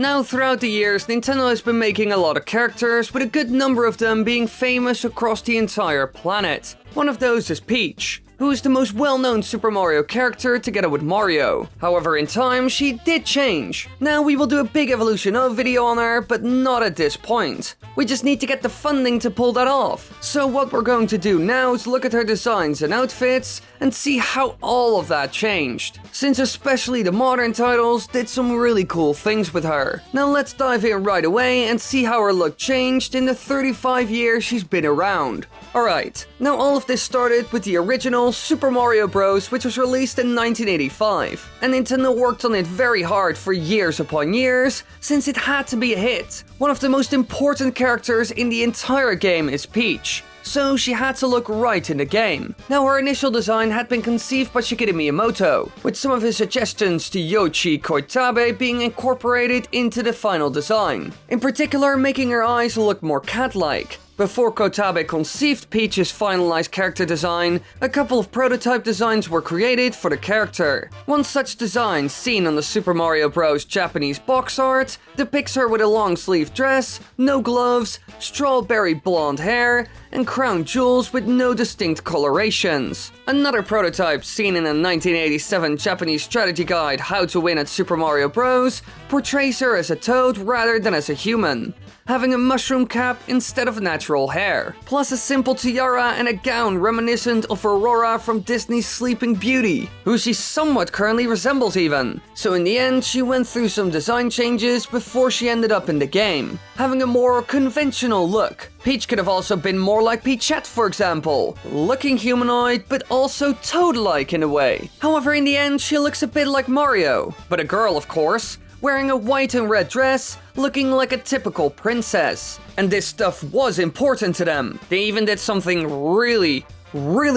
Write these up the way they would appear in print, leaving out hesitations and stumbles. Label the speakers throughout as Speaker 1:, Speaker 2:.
Speaker 1: Now, throughout the years, Nintendo has been making a lot of characters, with a good number of them being famous across the entire planet. One of those is Peach, who is the most well-known Super Mario character together with Mario. However, in time, she did change. Now we will do a big evolution of video on her, but not at this point. We just need to get the funding to pull that off. So what we're going to do now is look at her designs and outfits and see how all of that changed, since especially the modern titles did some really cool things with her. Now let's dive in right away and see how her look changed in the 35 years she's been around. Alright, now all of this started with the original Super Mario Bros, which was released in 1985, and Nintendo worked on it very hard for years upon years, since it had to be a hit. One of the most important characters in the entire game is Peach, so she had to look right in the game. Now, her initial design had been conceived by Shigeru Miyamoto, with some of his suggestions to Yoichi Koitabe being incorporated into the final design, in particular making her eyes look more cat-like. Before Kotabe conceived Peach's finalized character design, a couple of prototype designs were created for the character. One such design, seen on the Super Mario Bros. Japanese box art, depicts her with a long-sleeve dress, no gloves, strawberry blonde hair, and crown jewels with no distinct colorations. Another prototype, seen in a 1987 Japanese strategy guide How to Win at Super Mario Bros., portrays her as a toad rather than as a human, having a mushroom cap instead of natural hair, plus a simple tiara and a gown reminiscent of Aurora from Disney's Sleeping Beauty, who she somewhat currently resembles even. So in the end, she went through some design changes before she ended up in the game, having a more conventional look. Peach could have also been more like Peachette, for example, looking humanoid but also toad-like in a way. However, in the end, she looks a bit like Mario, but a girl of course, wearing a white and red dress, looking like a typical princess. And this stuff was important to them. They even did something really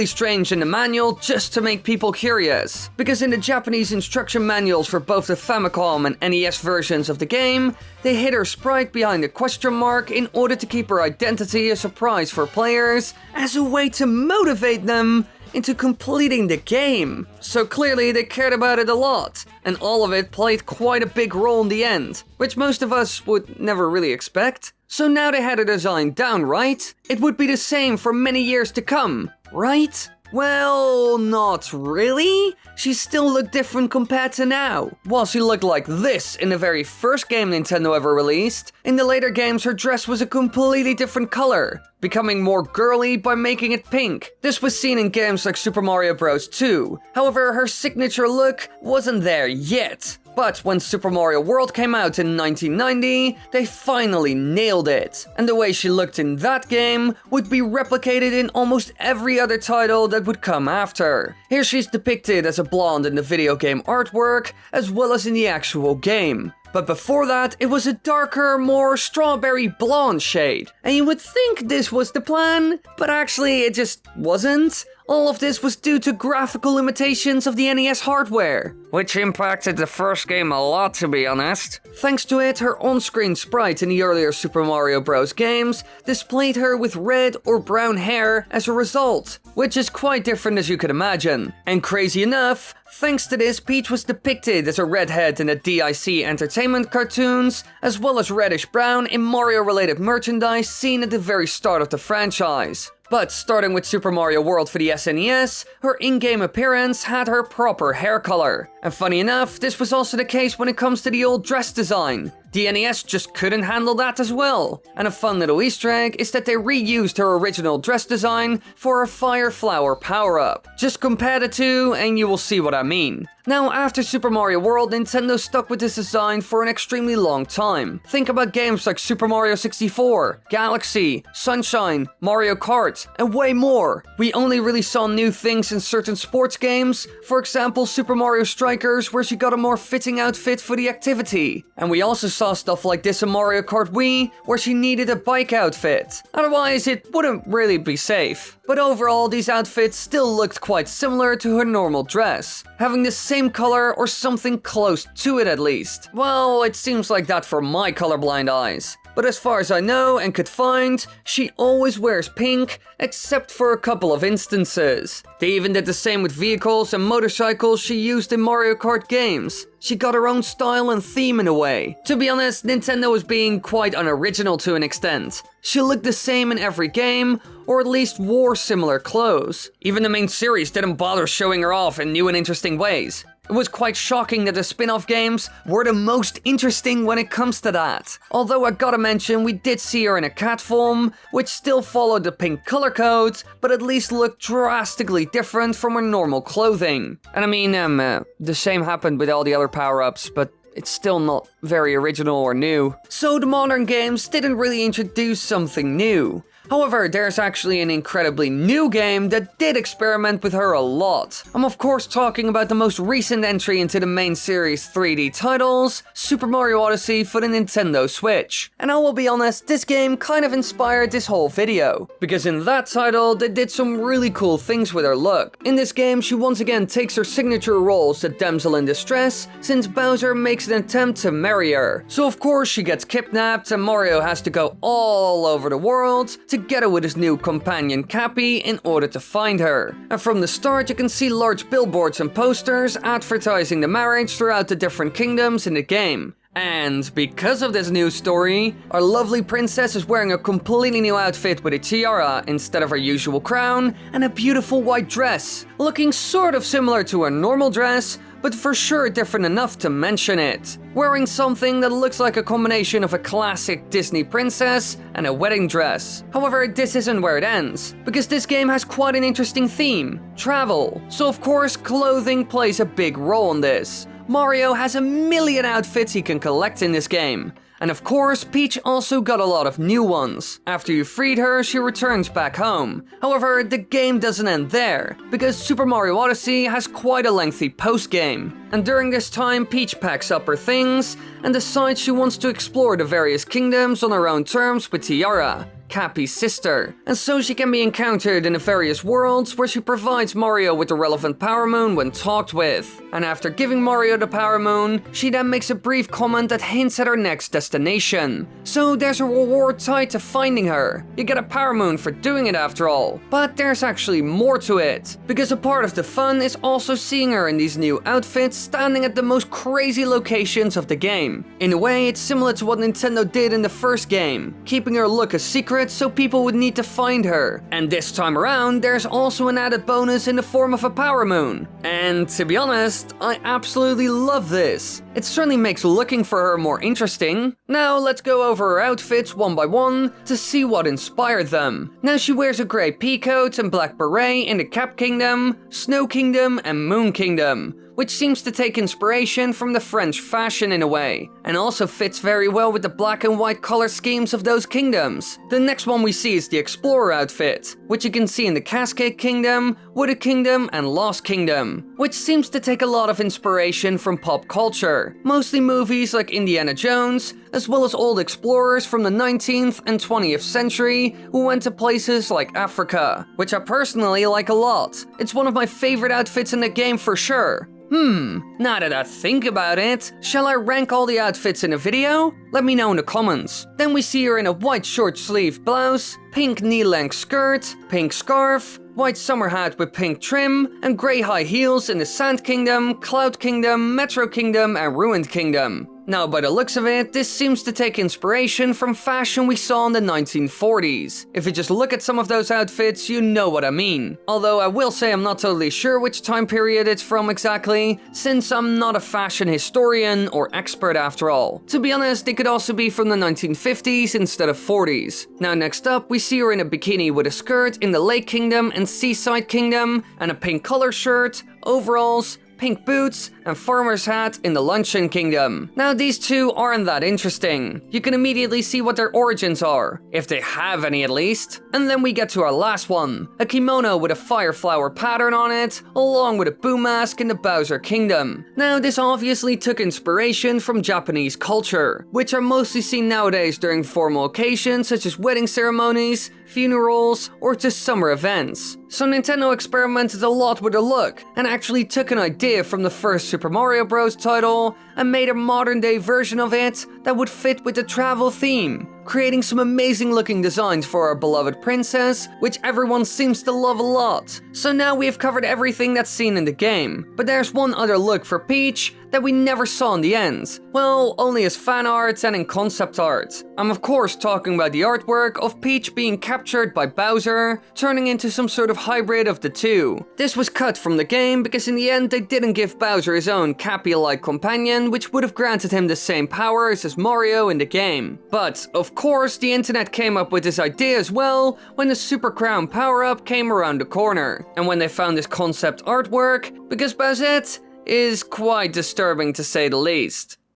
Speaker 1: strange in the manual just to make people curious. Because in the Japanese instruction manuals for both the Famicom and NES versions of the game, they hid her sprite behind a question mark in order to keep her identity a surprise for players, as a way to motivate them into completing the game. So clearly they cared about it a lot, and all of it played quite a big role in the end, which most of us would never really expect. So now they had her design down, right? It would be the same for many years to come, right? Well, not really. She still looked different compared to now. While she looked like this in the very first game Nintendo ever released, in the later games her dress was a completely different color, becoming more girly by making it pink. This was seen in games like Super Mario Bros. 2. However, her signature look wasn't there yet. But when Super Mario World came out in 1990, they finally nailed it. And the way she looked in that game would be replicated in almost every other title that would come after. Here she's depicted as a blonde in the video game artwork, as well as in the actual game. But before that, it was a darker, more strawberry blonde shade. And you would think this was the plan, but actually it just wasn't. All of this was due to graphical limitations of the NES hardware, which impacted the first game a lot, to be honest. Thanks to it, her on-screen sprite in the earlier Super Mario Bros. Games displayed her with red or brown hair as a result, which is quite different as you could imagine. And crazy enough, thanks to this, Peach was depicted as a redhead in the DIC Entertainment cartoons, as well as reddish-brown in Mario-related merchandise seen at the very start of the franchise. But starting with Super Mario World for the SNES, her in-game appearance had her proper hair color. And funny enough, this was also the case when it comes to the old dress design. The NES just couldn't handle that as well. And a fun little Easter egg is that they reused her original dress design for a Fire Flower power-up. Just compare the two and you will see what I mean. Now, after Super Mario World, Nintendo stuck with this design for an extremely long time. Think about games like Super Mario 64, Galaxy, Sunshine, Mario Kart, and way more. We only really saw new things in certain sports games, for example Super Mario Strikers, where she got a more fitting outfit for the activity. And we also saw stuff like this in Mario Kart Wii, where she needed a bike outfit. Otherwise, it wouldn't really be safe. But overall, these outfits still looked quite similar to her normal dress, having the same color or something close to it at least. Well, it seems like that for my colorblind eyes. but as far as I know and could find, she always wears pink, except for a couple of instances. They even did the same with vehicles and motorcycles she used in Mario Kart games. She got her own style and theme in a way. To be honest, Nintendo was being quite unoriginal to an extent. She looked the same in every game, or at least wore similar clothes. Even the main series didn't bother showing her off in new and interesting ways. It was quite shocking that the spin-off games were the most interesting when it comes to that. Although I gotta mention, we did see her in a cat form, which still followed the pink color code, but at least looked drastically different from her normal clothing. And I mean, the same happened with all the other power-ups, but it's still not very original or new. So the modern games didn't really introduce something new. However, there's actually an incredibly new game that did experiment with her a lot. I'm of course talking about the most recent entry into the main series 3D titles, Super Mario Odyssey for the Nintendo Switch. And I will be honest, this game kind of inspired this whole video, because in that title they did some really cool things with her look. In this game, she once again takes her signature role as the damsel in distress, since Bowser makes an attempt to marry her. So of course she gets kidnapped and Mario has to go all over the world together with his new companion Cappy in order to find her. And from the start you can see large billboards and posters advertising the marriage throughout the different kingdoms in the game. And because of this new story, our lovely princess is wearing a completely new outfit with a tiara instead of her usual crown and a beautiful white dress, looking sort of similar to her normal dress, but for sure different enough to mention it. Wearing something that looks like a combination of a classic Disney princess and a wedding dress. However, this isn't where it ends, because this game has quite an interesting theme: travel. So of course, clothing plays a big role in this. Mario has a million outfits he can collect in this game. And of course, Peach also got a lot of new ones. After you freed her, she returns back home. However, the game doesn't end there, because Super Mario Odyssey has quite a lengthy post-game. And during this time, Peach packs up her things and decides she wants to explore the various kingdoms on her own terms with Tiara, Cappy's sister, and so she can be encountered in the various worlds where she provides Mario with the relevant Power Moon when talked with. And after giving Mario the Power Moon, she then makes a brief comment that hints at her next destination. So there's a reward tied to finding her. You get a Power Moon for doing it after all. But there's actually more to it, because a part of the fun is also seeing her in these new outfits standing at the most crazy locations of the game. In a way, it's similar to what Nintendo did in the first game, keeping her look a secret so people would need to find her. And this time around, there's also an added bonus in the form of a Power Moon. And to be honest, I absolutely love this. It certainly makes looking for her more interesting. Now let's go over her outfits one by one to see what inspired them. Now she wears a grey peacoat and black beret in the Cap Kingdom, Snow Kingdom and Moon Kingdom, which seems to take inspiration from the French fashion in a way, and also fits very well with the black and white color schemes of those kingdoms. The next one we see is the Explorer outfit, which you can see in the Cascade Kingdom, Wooded Kingdom and Lost Kingdom, which seems to take a lot of inspiration from pop culture, mostly movies like Indiana Jones, as well as old explorers from the 19th and 20th century who went to places like Africa, which I personally like a lot. It's one of my favorite outfits in the game for sure. Now that I think about it, shall I rank all the outfits in a video? Let me know in the comments. Then we see her in a white short-sleeved blouse, pink knee-length skirt, pink scarf, white summer hat with pink trim, and grey high heels in the Sand Kingdom, Cloud Kingdom, Metro Kingdom, and Ruined Kingdom. Now, by the looks of it, this seems to take inspiration from fashion we saw in the 1940s. If you just look at some of those outfits, you know what I mean. Although I will say I'm not totally sure which time period it's from exactly, since I'm not a fashion historian or expert after all. To be honest, it could also be from the 1950s instead of 40s. Now next up, we see her in a bikini with a skirt in the Lake Kingdom and Seaside Kingdom, and a pink color shirt, overalls, pink boots, and farmer's hat in the Luncheon Kingdom. Now these two aren't that interesting. You can immediately see what their origins are, if they have any at least. And then we get to our last one, a kimono with a fire flower pattern on it, along with a boom mask in the Bowser Kingdom. Now this obviously took inspiration from Japanese culture, which are mostly seen nowadays during formal occasions such as wedding ceremonies, funerals, or just summer events. So Nintendo experimented a lot with the look, and actually took an idea from the first Super Mario Bros. Title and made a modern day version of it that would fit with the travel theme. creating some amazing looking designs for our beloved princess, which everyone seems to love a lot. So now we have covered everything that's seen in the game, but there's one other look for Peach that we never saw in the end. Well, only as fan art and in concept art. I'm of course talking about the artwork of Peach being captured by Bowser, turning into some sort of hybrid of the two. This was cut from the game because in the end they didn't give Bowser his own Cappy-like companion, which would have granted him the same powers as Mario in the game. But, of course, the internet came up with this idea as well when the Super Crown power-up came around the corner, and when they found this concept artwork, because Bowsette is quite disturbing to say the least.